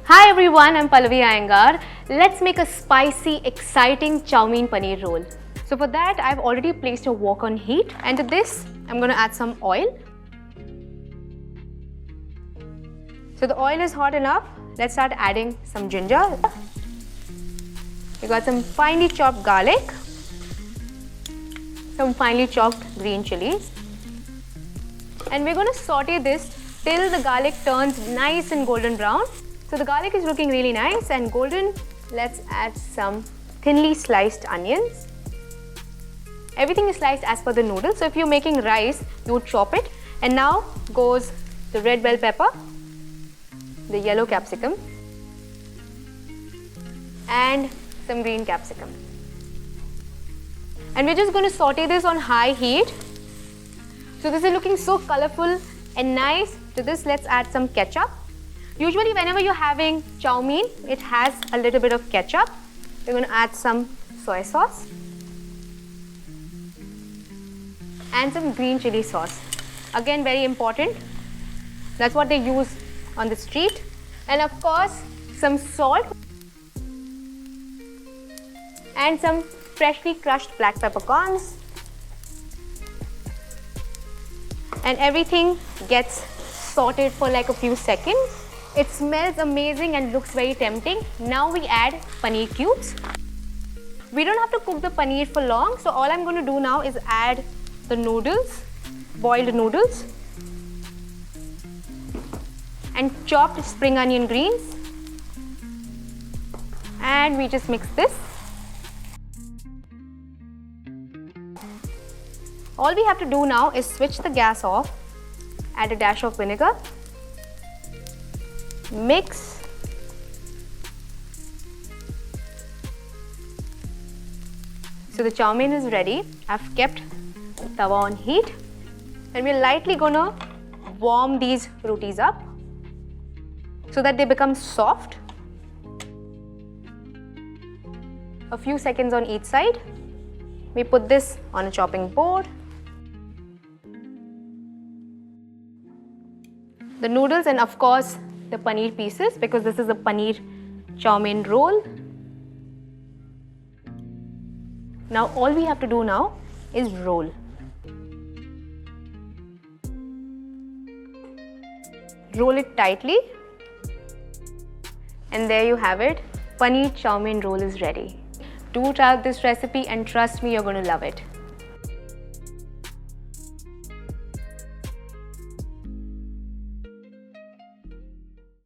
Hi everyone, I'm Pallavi Iyengar. Let's make a spicy, exciting Chowmein Paneer Roll. So for that, I've already placed a wok on heat, and to this, I'm going to add some oil. So the oil is hot enough. Let's start adding some ginger. We got some finely chopped garlic, some finely chopped green chillies, and we're going to saute this till the garlic turns nice and golden brown. So the garlic is looking really nice and golden. Let's add some thinly sliced onions. Everything is sliced as per the noodles. So if you're making rice, you would chop it. And now goes the red bell pepper, the yellow capsicum, and some green capsicum. And we're just going to saute this on high heat. So this is looking so colorful and nice. To this, let's add some ketchup. Usually whenever you're having chow mein, it has a little bit of ketchup. We're going to add some soy sauce and some green chili sauce. Again, very important. That's what they use on the street. And of course, some salt and some freshly crushed black peppercorns. And everything gets sauteed for like a few seconds. It smells amazing and looks very tempting. Now we add paneer cubes. We don't have to cook the paneer for long, so all I'm going to do now is add the noodles, boiled noodles, and chopped spring onion greens, and we just mix this. All we have to do now is switch the gas off, add a dash of vinegar, mix, so the chow mein is ready. I've kept the tawa on heat, and we're lightly gonna warm these rotis up so that they become soft. A few seconds on each side. We put this on a chopping board. The noodles and of course the paneer pieces, because this is a paneer chow mein roll. Now all we have to do now is roll. Roll it tightly, and there you have it. Paneer chow mein roll is ready. Do try out this recipe and trust me, you're going to love it.